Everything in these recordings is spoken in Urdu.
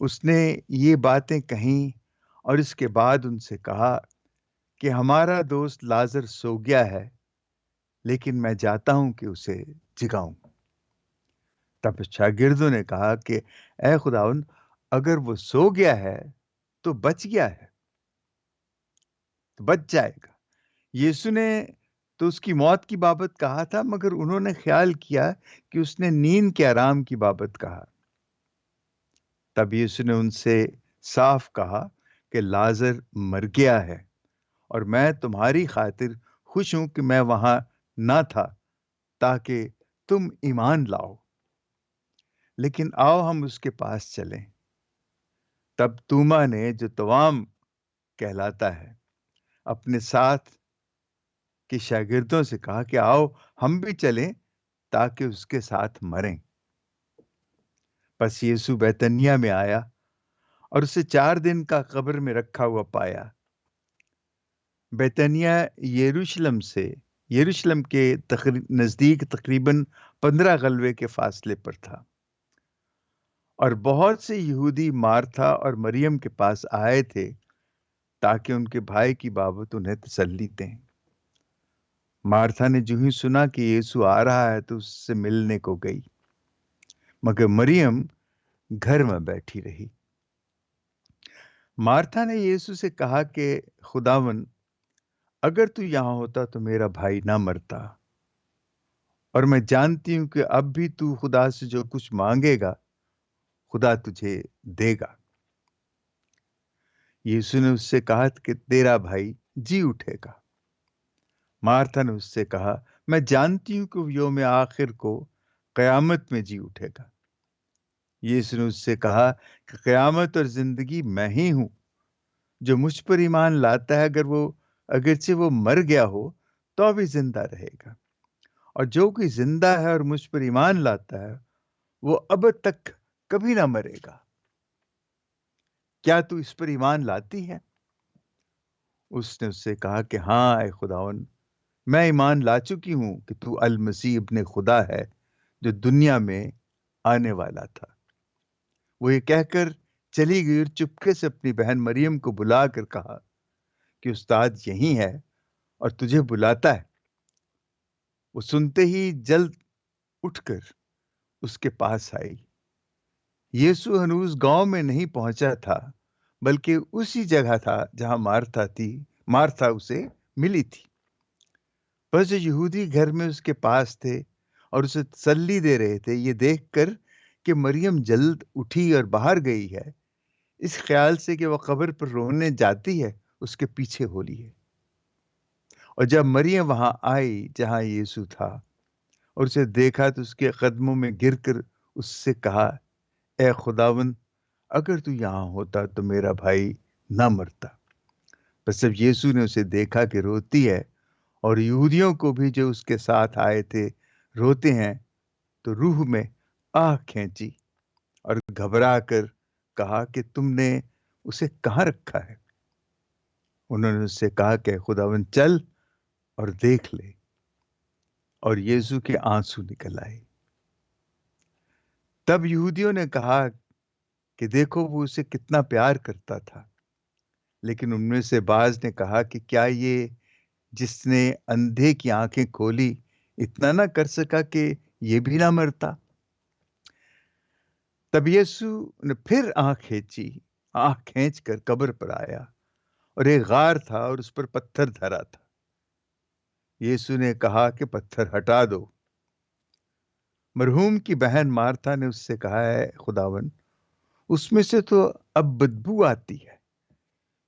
اس نے یہ باتیں کہیں اور اس کے بعد ان سے کہا کہ ہمارا دوست لازر سو گیا ہے، لیکن میں جاتا ہوں کہ اسے جگاؤں۔ تب شاگردوں نے کہا کہ اے خداوند، اگر وہ سو گیا ہے تو بچ گیا ہے، تو بچ جائے گا۔ یسوع نے تو اس کی موت کی بابت کہا تھا، مگر انہوں نے خیال کیا کہ اس نے نیند کے آرام کی بابت کہا۔ تب یسوع نے ان سے صاف کہا کہ لازر مر گیا ہے، اور میں تمہاری خاطر خوش ہوں کہ میں وہاں نہ تھا، تاکہ تم ایمان لاؤ۔ لیکن آؤ ہم اس کے پاس چلیں۔ تب توما نے، جو توام کہلاتا ہے، اپنے ساتھ کے شاگردوں سے کہا کہ آؤ ہم بھی چلیں تاکہ اس کے ساتھ مریں۔ پس یسوع بیتنیہ میں آیا اور اسے 4 دن کا قبر میں رکھا ہوا پایا۔ بیتنیہ یروشلم کے نزدیک تقریباً 15 غلوے کے فاصلے پر تھا، اور بہت سے یہودی مارتھا اور مریم کے پاس آئے تھے تاکہ ان کے بھائی کی بابت انہیں تسلی دیں۔ مارتھا نے جو ہی سنا کہ یسوع آ رہا ہے تو اس سے ملنے کو گئی، مگر مریم گھر میں بیٹھی رہی۔ مارتھا نے یسوع سے کہا کہ خداوند، اگر تو یہاں ہوتا تو میرا بھائی نہ مرتا، اور میں جانتی ہوں کہ اب بھی تو خدا سے جو کچھ مانگے گا خدا تجھے دے گا۔ یسوع نے اس سے کہا کہ تیرا بھائی جی اٹھے گا۔ مارتھا نے اس سے کہا، میں جانتی ہوں کہ وہ یوم آخر کو قیامت میں جی اٹھے گا۔ یسوع نے اس سے کہا کہ قیامت اور زندگی میں ہی ہوں۔ جو مجھ پر ایمان لاتا ہے، اگرچہ وہ مر گیا ہو تو بھی زندہ رہے گا، اور جو کوئی زندہ ہے اور مجھ پر ایمان لاتا ہے وہ اب تک کبھی نہ مرے گا۔ کیا تو اس پر ایمان لاتی ہے؟ اس نے اس سے کہا کہ ہاں اے خداوند، میں ایمان لا چکی ہوں کہ تو المسیح ابن خدا ہے جو دنیا میں آنے والا تھا۔ وہ یہ کہہ کر چلی گئی اور چپکے سے اپنی بہن مریم کو بلا کر کہا کہ استاد یہیں ہے اور تجھے بلاتا ہے۔ وہ سنتے ہی جلد اٹھ کر اس کے پاس آئی۔ یسوع ہنوز گاؤں میں نہیں پہنچا تھا، بلکہ اسی جگہ تھا جہاں مارتھا اسے ملی تھی۔ بس جو یہودی گھر میں اس کے پاس تھے اور اسے تسلی دے رہے تھے، یہ دیکھ کر کہ مریم جلد اٹھی اور باہر گئی ہے، اس خیال سے کہ وہ قبر پر رونے جاتی ہے، اس کے پیچھے ہو لیے۔ اور جب مریم وہاں آئی جہاں یسوع تھا اور اسے دیکھا تو اس کے قدموں میں گر کر اس سے کہا، اے خداوند، اگر تو یہاں ہوتا تو میرا بھائی نہ مرتا۔ بس جب یسوع نے اسے دیکھا کہ روتی ہے اور یہودیوں کو بھی جو اس کے ساتھ آئے تھے روتے ہیں، تو روح میں آہ کھینچی اور گھبرا کر کہا کہ تم نے اسے کہاں رکھا ہے؟ انہوں نے اس سے کہا کہ خداوند چل اور دیکھ لے، اور یسوع کے آنسو نکل آئے۔ تب یہودیوں نے کہا کہ دیکھو وہ اسے کتنا پیار کرتا تھا۔ لیکن ان میں سے بعض نے کہا کہ کیا یہ جس نے اندھے کی آنکھیں کھولی اتنا نہ کر سکا کہ یہ بھی نہ مرتا؟ تب یسوع نے پھر آنکھ کھینچ کر قبر پر آیا، اور ایک غار تھا اور اس پر پتھر دھرا تھا۔ یسوع نے کہا کہ پتھر ہٹا دو۔ مرحوم کی بہن مارتھا نے اس سے کہا، ہے خداوند، اس میں سے تو اب بدبو آتی ہے،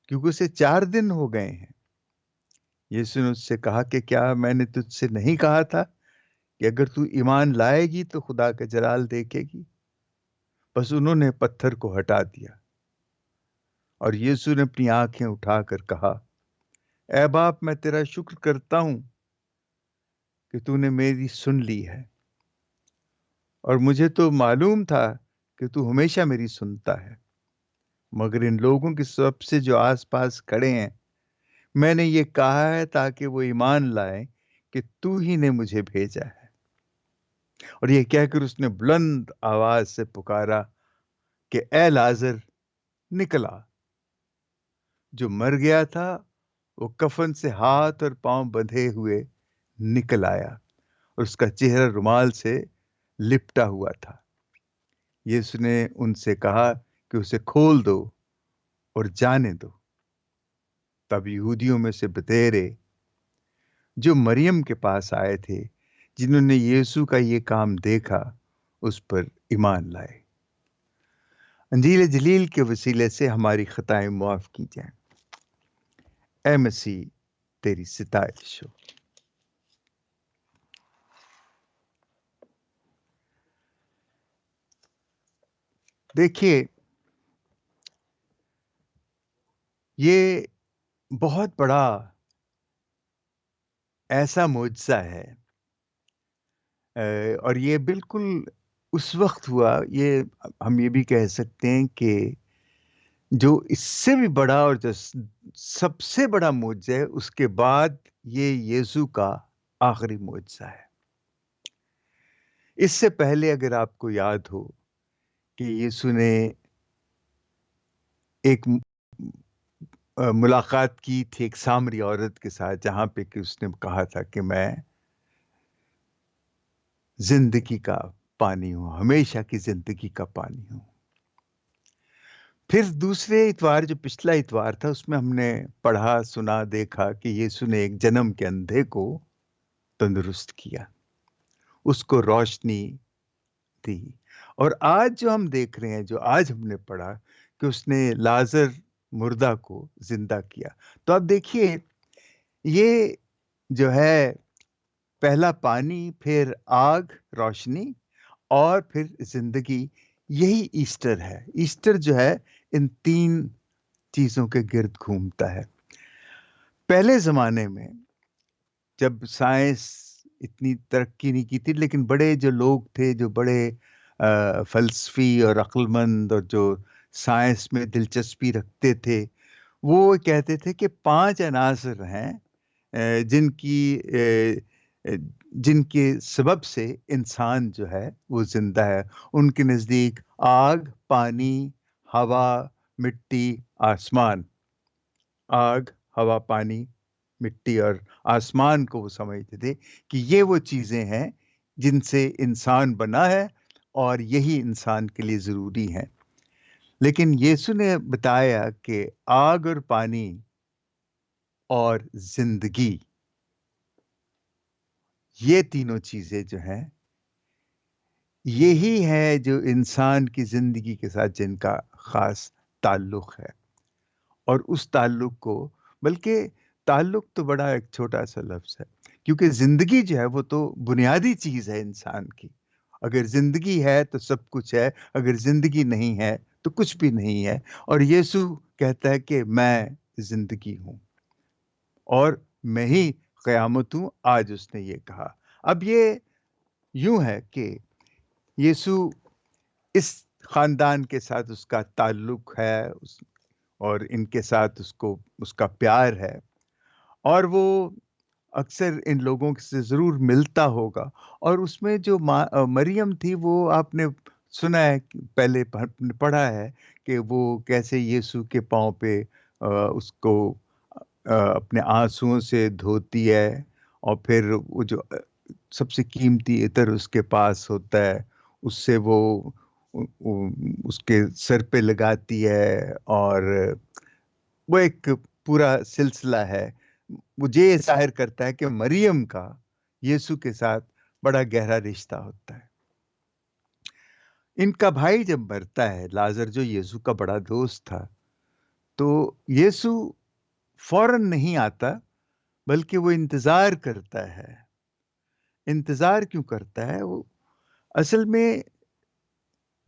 کیونکہ اسے 4 دن ہو گئے ہیں۔ یسوع نے اس سے کہا کہ کیا میں نے تجھ سے نہیں کہا تھا کہ اگر تو ایمان لائے گی تو خدا کا جلال دیکھے گی؟ بس انہوں نے پتھر کو ہٹا دیا، اور یسوع نے اپنی آنکھیں اٹھا کر کہا، اے باپ، میں تیرا شکر کرتا ہوں کہ تو نے میری سن لی ہے، اور مجھے تو معلوم تھا کہ تو ہمیشہ میری سنتا ہے، مگر ان لوگوں کے سب سے جو آس پاس کھڑے ہیں میں نے یہ کہا ہے تاکہ وہ ایمان لائیں کہ تو ہی نے مجھے بھیجا ہے۔ اور یہ کہہ کر اس نے بلند آواز سے پکارا، کہ اے لازر نکلا، جو مر گیا تھا وہ کفن سے ہاتھ اور پاؤں بندھے ہوئے نکل آیا، اور اس کا چہرہ رومال سے لپٹا ہوا تھا۔ یسوع نے ان سے کہا کہ اسے کھول دو اور جانے دو۔ تب یہودیوں میں سے بتیرے جو مریم کے پاس آئے تھے، جنہوں نے یسوع کا یہ کام دیکھا، اس پر ایمان لائے۔ انجیل جلیل کے وسیلے سے ہماری خطائیں معاف کی جائیں۔ اے مسیح، تیری ستائش ہو۔ دیکھیے، یہ بہت بڑا ایسا معجزہ ہے، اور یہ بالکل اس وقت ہوا، یہ ہم یہ بھی کہہ سکتے ہیں کہ جو اس سے بھی بڑا اور جو سب سے بڑا معجزہ ہے، اس کے بعد یہ یسوع کا آخری معجزہ ہے۔ اس سے پہلے اگر آپ کو یاد ہو کہ یسوع نے ایک ملاقات کی تھی ایک سامری عورت کے ساتھ، جہاں پہ کہ اس نے کہا تھا کہ میں زندگی کا پانی ہوں، ہمیشہ کی زندگی کا پانی ہوں۔ پھر دوسرے اتوار، جو پچھلا اتوار تھا، اس میں ہم نے پڑھا، سنا، دیکھا کہ یسوع نے ایک جنم کے اندھے کو تندرست کیا، اس کو روشنی دی۔ اور آج جو ہم دیکھ رہے ہیں، جو آج ہم نے پڑھا کہ اس نے لازر مردہ کو زندہ کیا۔ تو اب دیکھیے، یہ جو ہے پہلا پانی، پھر آگ، روشنی، اور پھر زندگی، یہی ایسٹر ہے۔ ایسٹر جو ہے ان تین چیزوں کے گرد گھومتا ہے۔ پہلے زمانے میں جب سائنس اتنی ترقی نہیں کی تھی، لیکن بڑے جو لوگ تھے، جو بڑے فلسفی اور عقل مند اور جو سائنس میں دلچسپی رکھتے تھے، وہ کہتے تھے کہ 5 عناصر ہیں جن کے سبب سے انسان جو ہے وہ زندہ ہے۔ ان کے نزدیک آگ، پانی، ہوا، مٹی، آسمان۔ آگ، ہوا، پانی، مٹی اور آسمان کو وہ سمجھتے تھے کہ یہ وہ چیزیں ہیں جن سے انسان بنا ہے، اور یہی انسان کے لیے ضروری ہیں۔ لیکن یسوع نے بتایا کہ آگ اور پانی اور زندگی، یہ تینوں چیزیں جو ہیں، یہی ہے جو انسان کی زندگی کے ساتھ جن کا خاص تعلق ہے۔ اور اس تعلق کو، بلکہ تعلق تو بڑا ایک چھوٹا سا لفظ ہے، کیونکہ زندگی جو ہے وہ تو بنیادی چیز ہے انسان کی۔ اگر زندگی ہے تو سب کچھ ہے، اگر زندگی نہیں ہے تو کچھ بھی نہیں ہے۔ اور یسوع کہتا ہے کہ میں زندگی ہوں، اور میں ہی قیامت ہوں۔ آج اس نے یہ کہا۔ اب یہ یوں ہے کہ یسوع اس خاندان کے ساتھ اس کا تعلق ہے، اور ان کے ساتھ اس کا پیار ہے، اور وہ اکثر ان لوگوں سے ضرور ملتا ہوگا۔ اور اس میں جو مریم تھی، وہ آپ نے سنا ہے، پہلے پڑھا ہے کہ وہ کیسے یسوع کے پاؤں پہ اس کو اپنے آنسوؤں سے دھوتی ہے، اور پھر وہ جو سب سے قیمتی عطر اس کے پاس ہوتا ہے، اس سے وہ اس کے سر پہ لگاتی ہے، اور وہ ایک پورا سلسلہ ہے۔ مجھے یہ ظاہر کرتا ہے کہ مریم کا یسوع کے ساتھ بڑا گہرا رشتہ ہوتا ہے۔ ان کا بھائی جب مرتا ہے، لازر، جو یسوع کا بڑا دوست تھا، تو یسوع فوراً نہیں آتا، بلکہ وہ انتظار کرتا ہے۔ انتظار کیوں کرتا ہے؟ وہ اصل میں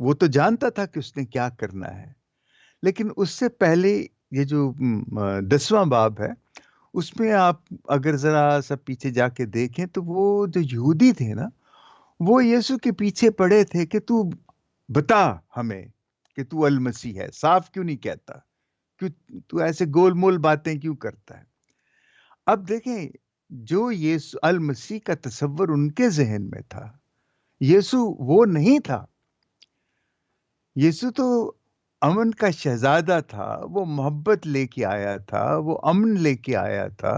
وہ تو جانتا تھا کہ اس نے کیا کرنا ہے، لیکن اس سے پہلے یہ جو 10واں باب ہے، اس میں آپ اگر ذرا سا پیچھے جا کے دیکھیں تو وہ جو یہودی تھے نا، وہ یسوع کے پیچھے پڑے تھے کہ تو بتا ہمیں کہ تو المسیح ہے، صاف کیوں نہیں کہتا، کیوں تو ایسے گول مول باتیں کیوں کرتا ہے؟ اب دیکھیں، جو یسوع المسیح کا تصور ان کے ذہن میں تھا، یسوع وہ نہیں تھا۔ یسوع تو امن کا شہزادہ تھا، وہ محبت لے کے آیا تھا، وہ امن لے کے آیا تھا،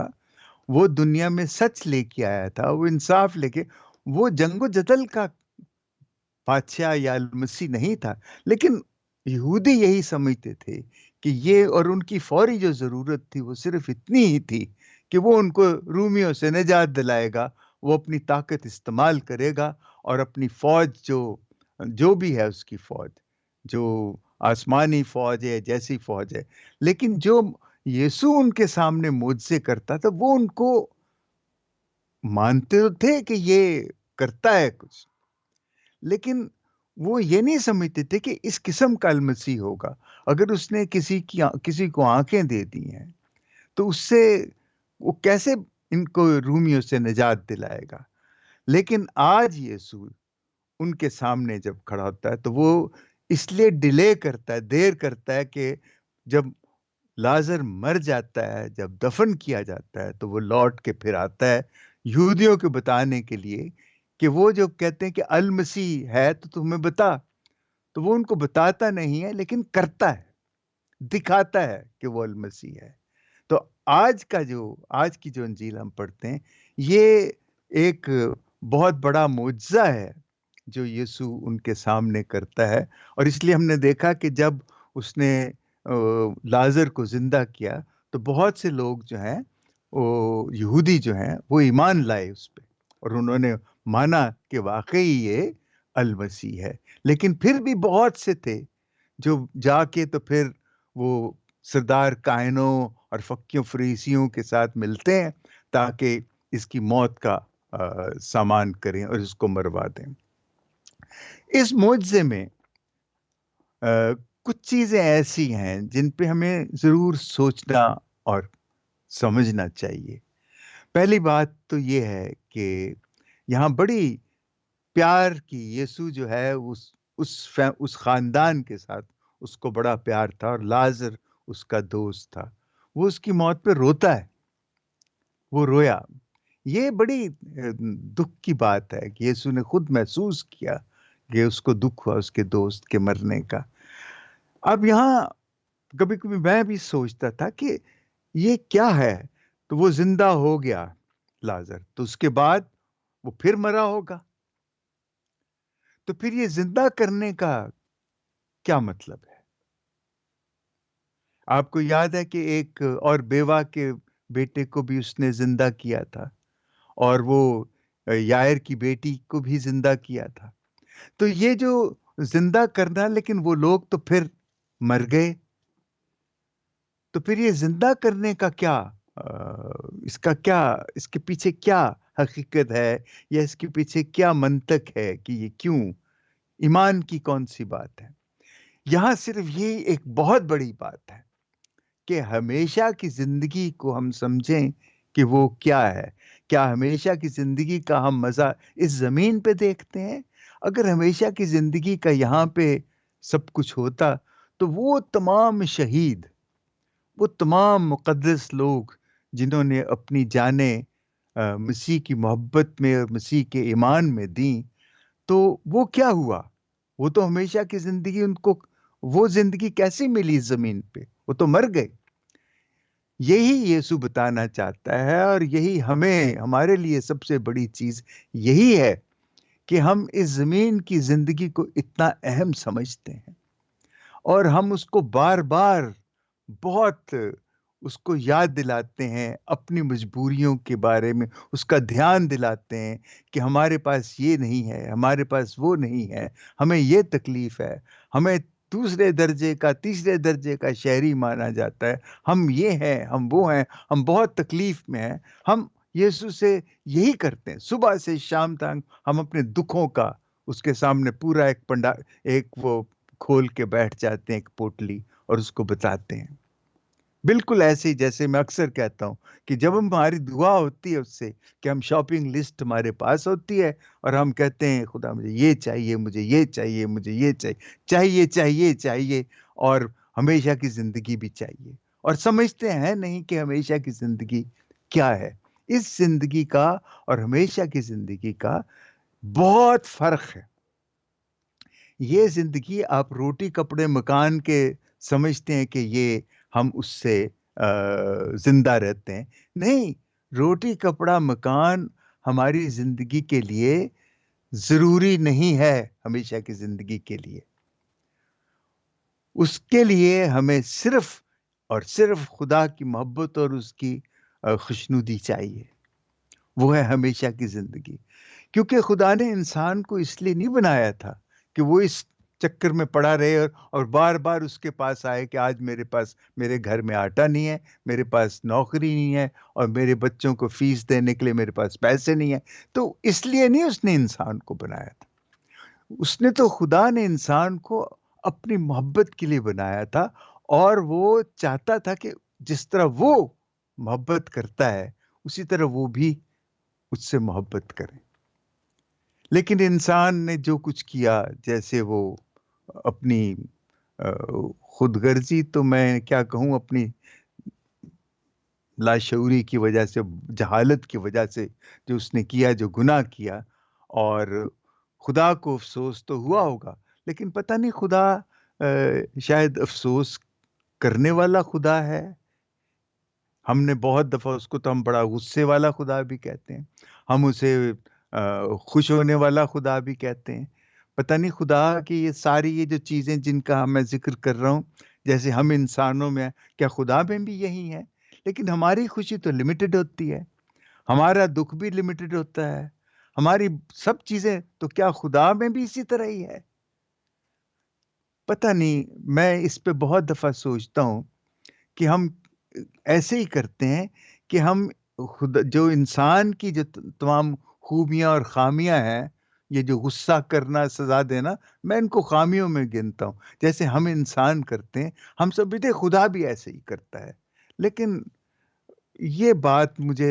وہ دنیا میں سچ لے کے آیا تھا، وہ انصاف لے کے، وہ جنگ و جدل کا بادشاہ یا المسی نہیں تھا۔ لیکن یہودی یہی سمجھتے تھے کہ یہ، اور ان کی فوری جو ضرورت تھی وہ صرف اتنی ہی تھی کہ وہ ان کو رومیوں سے نجات دلائے گا، وہ اپنی طاقت استعمال کرے گا اور اپنی فوج جو بھی ہے اس کی فوج، جو آسمانی فوج ہے، جیسی فوج ہے، لیکن جو یسوع ان کے سامنے معجزے کرتا تھا وہ ان کو مانتے تو تھے کہ یہ کرتا ہے کچھ، لیکن وہ یہ نہیں سمجھتے تھے کہ اس قسم کا المسیح ہوگا۔ اگر اس نے کسی کو آنکھیں دے دی ہیں تو اس سے وہ کیسے ان کو رومیوں سے نجات دلائے گا؟ لیکن آج یسوع ان کے سامنے جب کھڑا ہوتا ہے تو وہ اس لیے ڈیلے کرتا ہے، دیر کرتا ہے کہ جب لازر مر جاتا ہے، جب دفن کیا جاتا ہے تو وہ لوٹ کے پھر آتا ہے یہودیوں کو بتانے کے لیے کہ وہ جو کہتے ہیں کہ المسیح ہے تو تمہیں بتا، تو وہ ان کو بتاتا نہیں ہے لیکن کرتا ہے، دکھاتا ہے کہ وہ المسیح ہے۔ تو آج کی جو انجیل ہم پڑھتے ہیں، یہ ایک بہت بڑا معجزہ ہے جو یسوع ان کے سامنے کرتا ہے، اور اس لیے ہم نے دیکھا کہ جب اس نے لازر کو زندہ کیا تو بہت سے لوگ جو ہیں، وہ یہودی جو ہیں، وہ ایمان لائے اس پہ، اور انہوں نے مانا کہ واقعی یہ المسیح ہے۔ لیکن پھر بھی بہت سے تھے جو جا کے تو پھر وہ سردار کاہنوں اور فقیوں فریسیوں کے ساتھ ملتے ہیں تاکہ اس کی موت کا سامان کریں اور اس کو مروا دیں۔ اس معجزے میں کچھ چیزیں ایسی ہیں جن پہ ہمیں ضرور سوچنا اور سمجھنا چاہیے۔ پہلی بات تو یہ ہے کہ یہاں بڑی پیار کی، یسوع جو ہے اس خاندان کے ساتھ اس کو بڑا پیار تھا، اور لازر اس کا دوست تھا، وہ اس کی موت پہ روتا ہے، وہ رویا۔ یہ بڑی دکھ کی بات ہے کہ یسوع نے خود محسوس کیا کہ اس کو دکھ ہوا اس کے دوست کے مرنے کا۔ اب یہاں کبھی کبھی میں بھی سوچتا تھا کہ یہ کیا ہے، تو وہ زندہ ہو گیا لازر، تو اس کے بعد وہ پھر مرا ہوگا، تو پھر یہ زندہ کرنے کا کیا مطلب ہے؟ آپ کو یاد ہے کہ ایک اور بیوہ کے بیٹے کو بھی اس نے زندہ کیا تھا، اور وہ یائر کی بیٹی کو بھی زندہ کیا تھا۔ تو یہ جو زندہ کرنا، لیکن وہ لوگ تو پھر مر گئے، تو پھر یہ زندہ کرنے کا کیا، اس کے پیچھے کیا حقیقت ہے، یا اس کے پیچھے کیا منطق ہے کہ یہ کیوں، ایمان کی کون سی بات ہے؟ یہاں صرف یہ ایک بہت بڑی بات ہے کہ ہمیشہ کی زندگی کو ہم سمجھیں کہ وہ کیا ہے۔ کیا ہمیشہ کی زندگی کا ہم مزہ اس زمین پہ دیکھتے ہیں؟ اگر ہمیشہ کی زندگی کا یہاں پہ سب کچھ ہوتا تو وہ تمام شہید، وہ تمام مقدس لوگ جنہوں نے اپنی جانیں مسیح کی محبت میں اور مسیح کے ایمان میں دیں، تو وہ کیا ہوا؟ وہ تو ہمیشہ کی زندگی ان کو، وہ زندگی کیسے ملی اس زمین پہ؟ وہ تو مر گئے۔ یہی یسوع بتانا چاہتا ہے، اور یہی ہمارے لیے سب سے بڑی چیز یہی ہے کہ ہم اس زمین کی زندگی کو اتنا اہم سمجھتے ہیں، اور ہم اس کو بار بار بہت اس کو یاد دلاتے ہیں، اپنی مجبوریوں کے بارے میں اس کا دھیان دلاتے ہیں کہ ہمارے پاس یہ نہیں ہے، ہمارے پاس وہ نہیں ہے، ہمیں یہ تکلیف ہے، ہمیں دوسرے درجے کا، تیسرے درجے کا شہری مانا جاتا ہے، ہم یہ ہیں، ہم وہ ہیں، ہم بہت تکلیف میں ہیں۔ ہم یسوع سے یہی کرتے ہیں، صبح سے شام تک ہم اپنے دکھوں کا اس کے سامنے پورا ایک وہ کھول کے بیٹھ جاتے ہیں، ایک پوٹلی، اور اس کو بتاتے ہیں۔ بالکل ایسے ہی جیسے میں اکثر کہتا ہوں کہ جب ہماری دعا ہوتی ہے اس سے، کہ ہم شاپنگ لسٹ ہمارے پاس ہوتی ہے اور ہم کہتے ہیں خدا مجھے یہ چاہیے، مجھے یہ چاہیے، مجھے یہ چاہیے چاہیے چاہیے، اور ہمیشہ کی زندگی بھی چاہیے، اور سمجھتے ہیں نہیں کہ ہمیشہ کی زندگی کیا ہے۔ اس زندگی کا اور ہمیشہ کی زندگی کا بہت فرق ہے۔ یہ زندگی آپ روٹی کپڑے مکان کے سمجھتے ہیں کہ یہ ہم اس سے زندہ رہتے ہیں. نہیں، روٹی کپڑا مکان ہماری زندگی کے لیے ضروری نہیں ہے. ہمیشہ کی زندگی کے لیے اس کے لیے ہمیں صرف اور صرف خدا کی محبت اور اس کی خوشنودی چاہیے. وہ ہے ہمیشہ کی زندگی. کیونکہ خدا نے انسان کو اس لیے نہیں بنایا تھا کہ وہ اس چکر میں پڑا رہے اور بار بار اس کے پاس آئے کہ آج میرے گھر میں آٹا نہیں ہے، میرے پاس نوکری نہیں ہے، اور میرے بچوں کو فیس دینے کے لیے میرے پاس پیسے نہیں ہیں. تو اس لیے نہیں اس نے انسان کو بنایا تھا. اس نے تو خدا نے انسان کو اپنی محبت کے لیے بنایا تھا، اور وہ چاہتا تھا کہ جس طرح وہ محبت کرتا ہے اسی طرح وہ بھی اس سے محبت کرے. لیکن انسان نے جو کچھ کیا، جیسے وہ اپنی خود غرضی، تو میں کیا کہوں، اپنی لاشعوری کی وجہ سے، جہالت کی وجہ سے جو اس نے کیا، جو گناہ کیا، اور خدا کو افسوس تو ہوا ہوگا، لیکن پتہ نہیں خدا شاید افسوس کرنے والا خدا ہے. ہم نے بہت دفعہ اس کو تو ہم بڑا غصے والا خدا بھی کہتے ہیں، ہم اسے خوش ہونے والا خدا بھی کہتے ہیں. پتہ نہیں خدا کی یہ جو چیزیں جن کا میں ذکر کر رہا ہوں، جیسے ہم انسانوں میں، کیا خدا میں بھی یہی ہے؟ لیکن ہماری خوشی تو لمیٹڈ ہوتی ہے، ہمارا دکھ بھی لمیٹڈ ہوتا ہے، ہماری سب چیزیں، تو کیا خدا میں بھی اسی طرح ہی ہے؟ پتہ نہیں. میں اس پہ بہت دفعہ سوچتا ہوں کہ ہم ایسے ہی کرتے ہیں کہ ہم جو انسان کی جو تمام خوبیاں اور خامیاں ہیں، یہ جو غصہ کرنا، سزا دینا، میں ان کو خامیوں میں گنتا ہوں. جیسے ہم انسان کرتے ہیں، ہم سب بھی خدا بھی ایسے ہی کرتا ہے. لیکن یہ بات مجھے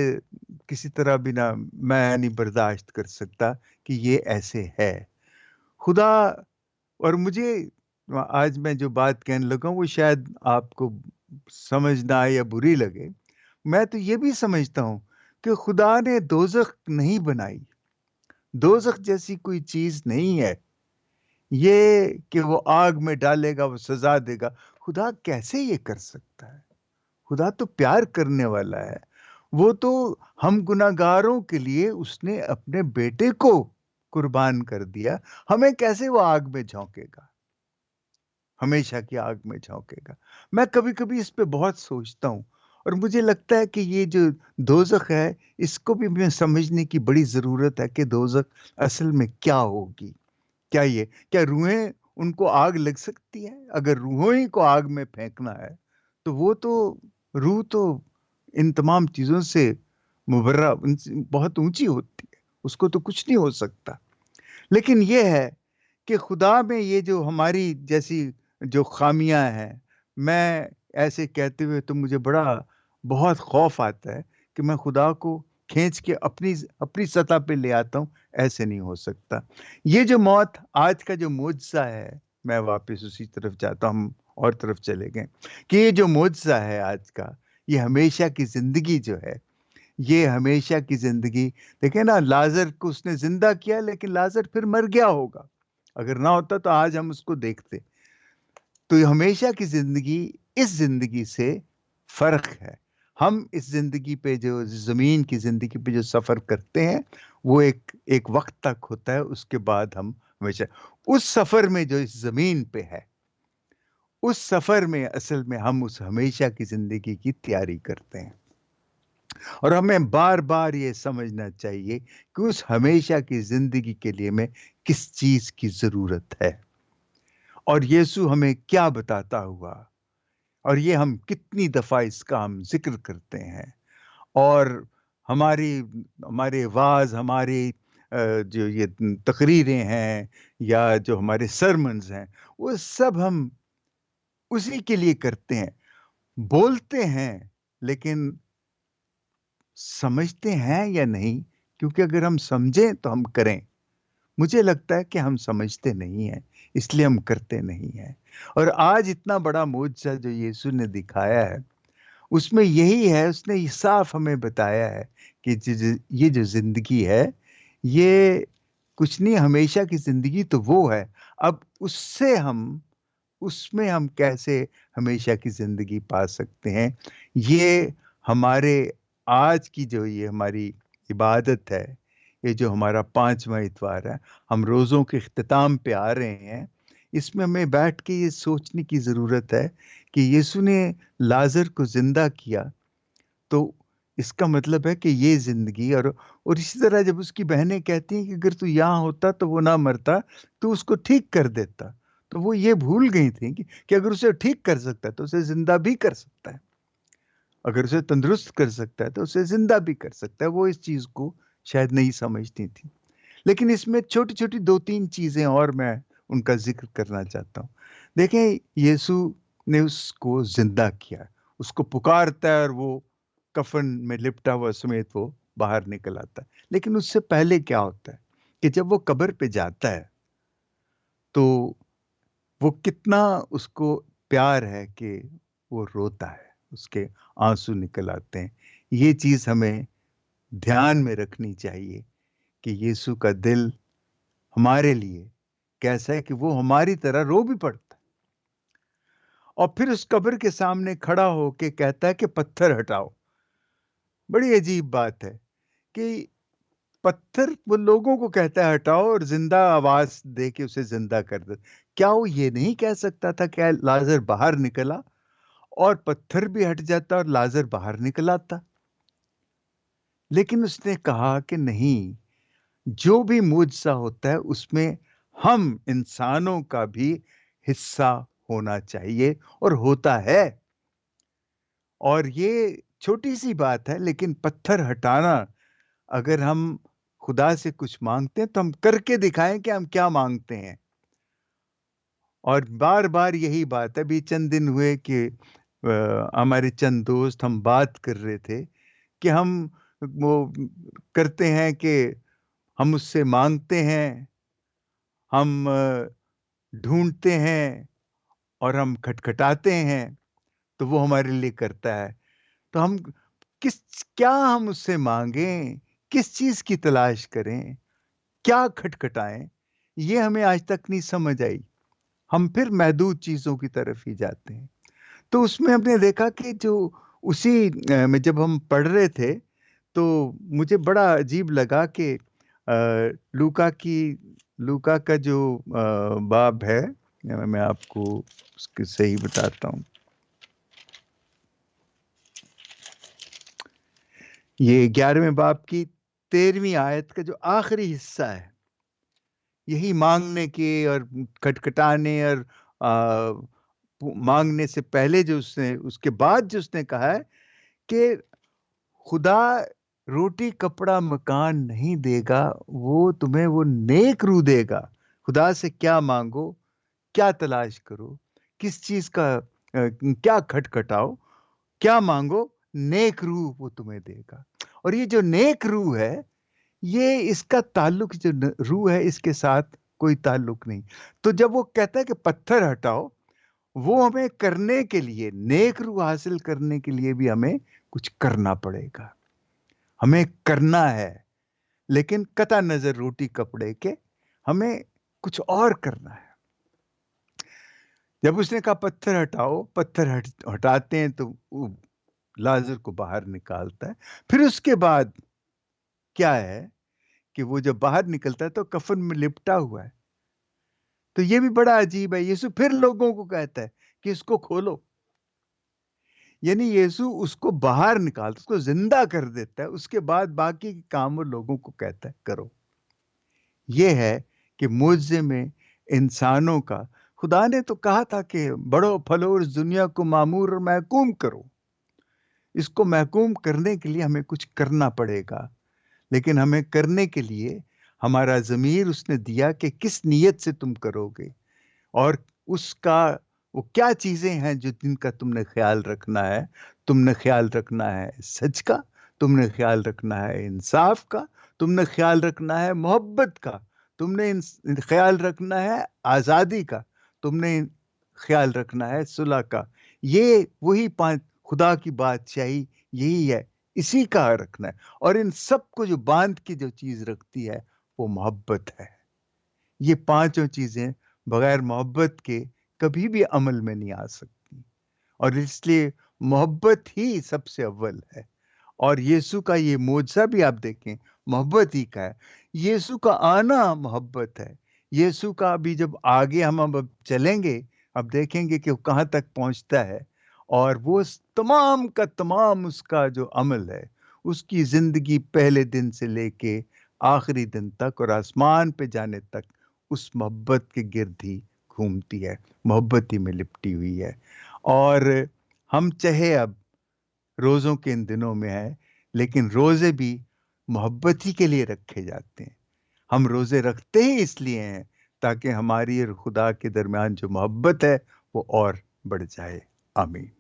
کسی طرح بھی میں نہیں برداشت کر سکتا کہ یہ ایسے ہے خدا. اور مجھے آج میں جو بات کہنے لگا ہوں وہ شاید آپ کو سمجھ نہ آئے یا بری لگے. میں تو یہ بھی سمجھتا ہوں کہ خدا نے دوزخ نہیں بنائی. دوزخ جیسی کوئی چیز نہیں ہے یہ کہ وہ آگ میں ڈالے گا، وہ سزا دے گا. خدا کیسے یہ کر سکتا ہے؟ خدا تو پیار کرنے والا ہے. وہ تو ہم گناہگاروں کے لیے اس نے اپنے بیٹے کو قربان کر دیا. ہمیں کیسے وہ آگ میں جھونکے گا؟ ہمیشہ کی آگ میں جھونکے گا. میں کبھی کبھی اس پہ بہت سوچتا ہوں، اور مجھے لگتا ہے کہ یہ جو دوزخ ہے، اس کو بھی میں سمجھنے کی بڑی ضرورت ہے کہ دوزخ اصل میں کیا ہوگی. کیا روحیں ان کو آگ لگ سکتی ہے؟ اگر روحوں ہی کو آگ میں پھینکنا ہے تو وہ تو روح تو ان تمام چیزوں سے مبرہ، بہت اونچی ہوتی ہے، اس کو تو کچھ نہیں ہو سکتا. لیکن یہ ہے کہ خدا میں یہ جو ہماری جیسی جو خامیاں ہیں، میں ایسے کہتے ہوئے تو مجھے بہت خوف آتا ہے کہ میں خدا کو کھینچ کے اپنی سطح پہ لے آتا ہوں. ایسے نہیں ہو سکتا. یہ جو موت آج کا جو معجزہ ہے، میں واپس اسی طرف جاتا ہوں، ہم اور طرف چلے گئے، کہ یہ جو معجزہ ہے آج کا، یہ ہمیشہ کی زندگی جو ہے، یہ ہمیشہ کی زندگی. دیکھیں نا، لازر کو اس نے زندہ کیا، لیکن لازر پھر مر گیا ہوگا. اگر نہ ہوتا تو آج ہم اس کو دیکھتے. تو یہ ہمیشہ کی زندگی اس زندگی سے فرق ہے. ہم اس زندگی پہ، جو زمین کی زندگی پہ جو سفر کرتے ہیں، وہ ایک وقت تک ہوتا ہے. اس کے بعد ہم ہمیشہ اس سفر میں جو اس زمین پہ ہے، اس سفر میں اصل میں ہم اس ہمیشہ کی زندگی کی تیاری کرتے ہیں. اور ہمیں بار بار یہ سمجھنا چاہیے کہ اس ہمیشہ کی زندگی کے لیے میں کس چیز کی ضرورت ہے، اور یسوع ہمیں کیا بتاتا ہوا، اور یہ ہم کتنی دفعہ اس کا ہم ذکر کرتے ہیں. اور ہمارے واعظ، ہماری جو یہ تقریریں ہیں یا جو ہمارے سرمنز ہیں، وہ سب ہم اسی کے لیے کرتے ہیں. بولتے ہیں، لیکن سمجھتے ہیں یا نہیں؟ کیونکہ اگر ہم سمجھیں تو ہم کریں. مجھے لگتا ہے کہ ہم سمجھتے نہیں ہیں، اس لیے ہم کرتے نہیں ہیں. اور آج اتنا بڑا معجزہ جو یسوع نے دکھایا ہے، اس میں یہی ہے. اس نے یہ صاف ہمیں بتایا ہے کہ یہ جو زندگی ہے، یہ کچھ نہیں. ہمیشہ کی زندگی تو وہ ہے. اب اس میں ہم کیسے ہمیشہ کی زندگی پا سکتے ہیں؟ یہ ہمارے آج کی جو یہ ہماری عبادت ہے، یہ جو ہمارا 5واں اتوار ہے، ہم روزوں کے اختتام پہ آ رہے ہیں، اس میں ہمیں بیٹھ کے یہ سوچنے کی ضرورت ہے کہ یسوع نے لازر کو زندہ کیا، تو اس کا مطلب ہے کہ یہ زندگی اور اسی طرح جب اس کی بہنیں کہتی ہیں کہ اگر تو یہاں ہوتا تو وہ نہ مرتا، تو اس کو ٹھیک کر دیتا، تو وہ یہ بھول گئی تھیں کہ اگر اسے ٹھیک کر سکتا ہے تو اسے زندہ بھی کر سکتا ہے، اگر اسے تندرست کر سکتا ہے تو اسے زندہ بھی کر سکتا ہے۔ وہ اس چیز کو شاید نہیں سمجھتی تھی، لیکن اس میں چھوٹی چھوٹی 2-3 چیزیں اور میں ان کا ذکر کرنا چاہتا ہوں۔ دیکھیں، یسوع نے اس کو زندہ کیا، اس کو پکارتا ہے اور وہ کفن میں لپٹا ہوا سمیت وہ باہر نکل آتا ہے۔ لیکن اس سے پہلے کیا ہوتا ہے کہ جب وہ قبر پہ جاتا ہے تو وہ کتنا اس کو پیار ہے کہ وہ روتا ہے، اس کے آنسو نکل آتے ہیں۔ یہ چیز ہمیں دھیان میں رکھنی چاہیے کہ یسوع کا دل ہمارے لیے کیسا ہے کہ وہ ہماری طرح رو بھی پڑتا ہے، اور پھر اس قبر کے سامنے کھڑا ہو کے کہتا ہے کہ پتھر ہٹاؤ۔ بڑی عجیب بات ہے کہ پتھر وہ لوگوں کو کہتا ہے ہٹاؤ، اور زندہ آواز دے کے اسے زندہ کر دے۔ کیا وہ یہ نہیں کہہ سکتا تھا کہ لازر باہر نکلا، اور پتھر بھی ہٹ جاتا اور لازر باہر نکل آتا؟ لیکن اس نے کہا کہ نہیں، جو بھی معجزہ ہوتا ہے اس میں ہم انسانوں کا بھی حصہ ہونا چاہیے، اور ہوتا ہے۔ اور یہ چھوٹی سی بات ہے، لیکن پتھر ہٹانا، اگر ہم خدا سے کچھ مانگتے ہیں تو ہم کر کے دکھائیں کہ ہم کیا مانگتے ہیں۔ اور بار بار یہی بات ہے، ابھی چند دن ہوئے کہ ہمارے چند دوست ہم بات کر رہے تھے کہ ہم وہ کرتے ہیں کہ ہم اس سے مانگتے ہیں، ہم ڈھونڈتے ہیں، اور ہم کھٹکھٹاتے ہیں تو وہ ہمارے لیے کرتا ہے۔ تو ہم کیا ہم اس سے مانگیں، کس چیز کی تلاش کریں، کیا کھٹکھٹائیں، یہ ہمیں آج تک نہیں سمجھ آئی۔ ہم پھر محدود چیزوں کی طرف ہی جاتے ہیں۔ تو اس میں ہم نے دیکھا کہ جو اسی میں جب ہم پڑھ رہے تھے تو مجھے بڑا عجیب لگا کہ لوکا کا جو باب ہے، میں آپ کو اس کے صحیح بتاتا ہوں۔ یہ 11ویں باب کی 13ویں آیت کا جو آخری حصہ ہے، یہی مانگنے کے اور کھٹکھٹانے اور مانگنے سے پہلے جو اس کے بعد جو اس نے کہا ہے کہ خدا روٹی کپڑا مکان نہیں دے گا، وہ تمہیں وہ نیک روح دے گا۔ خدا سے کیا مانگو، کیا تلاش کرو، کس چیز کا کیا کھٹکھٹاؤ، کیا مانگو، نیک روح وہ تمہیں دے گا۔ اور یہ جو نیک روح ہے، یہ اس کا تعلق، جو روح ہے اس کے ساتھ کوئی تعلق نہیں۔ تو جب وہ کہتا ہے کہ پتھر ہٹاؤ، وہ ہمیں کرنے کے لیے، نیک روح حاصل کرنے کے لیے بھی ہمیں کچھ کرنا پڑے گا، ہمیں کرنا ہے، لیکن قطع نظر روٹی کپڑے کے ہمیں کچھ اور کرنا ہے۔ جب اس نے کہا پتھر ہٹاؤ، پتھر ہٹاتے ہیں تو وہ لازر کو باہر نکالتا ہے۔ پھر اس کے بعد کیا ہے کہ وہ جب باہر نکلتا ہے تو کفن میں لپٹا ہوا ہے۔ تو یہ بھی بڑا عجیب ہے، یسوع پھر لوگوں کو کہتا ہے کہ اس کو کھولو، یعنی یسوع اس کو باہر نکالتا، اس کو زندہ کر دیتا ہے، اس کے بعد باقی کے کام وہ لوگوں کو کہتا ہے کرو۔ یہ ہے کہ معجزے میں انسانوں کا، خدا نے تو کہا تھا کہ بڑھو پھلو اور اس دنیا کو معمور اور محکوم کرو۔ اس کو محکوم کرنے کے لیے ہمیں کچھ کرنا پڑے گا، لیکن ہمیں کرنے کے لیے ہمارا ضمیر اس نے دیا کہ کس نیت سے تم کرو گے، اور اس کا وہ کیا چیزیں ہیں جو جن کا تم نے خیال رکھنا ہے۔ تم نے خیال رکھنا ہے سچ کا، تم نے خیال رکھنا ہے انصاف کا، تم نے خیال رکھنا ہے محبت کا، تم نے خیال رکھنا ہے آزادی کا، تم نے خیال رکھنا ہے صلح کا۔ یہ وہی 5 خدا کی بادشاہی یہی ہے، اسی کا رکھنا ہے۔ اور ان سب کو جو باندھ کی جو چیز رکھتی ہے وہ محبت ہے۔ یہ 5 چیزیں بغیر محبت کے کبھی بھی عمل میں نہیں آ سکتی، اور اس لیے محبت ہی سب سے اول ہے۔ اور یسوع کا یہ معجزہ بھی آپ دیکھیں، محبت ہی کا ہے۔ یسوع کا آنا محبت ہے۔ یسوع کا ابھی جب آگے ہم اب چلیں گے، اب دیکھیں گے کہ وہ کہاں تک پہنچتا ہے، اور وہ تمام کا تمام اس کا جو عمل ہے، اس کی زندگی پہلے دن سے لے کے آخری دن تک اور آسمان پہ جانے تک اس محبت کے گرد ہی گھومتی ہے، محبت ہی میں لپٹی ہوئی ہے۔ اور ہم چاہے اب روزوں کے ان دنوں میں ہے، لیکن روزے بھی محبت ہی کے لیے رکھے جاتے ہیں۔ ہم روزے رکھتے ہی اس لیے ہیں تاکہ ہماری اور خدا کے درمیان جو محبت ہے وہ اور بڑھ جائے۔ آمین۔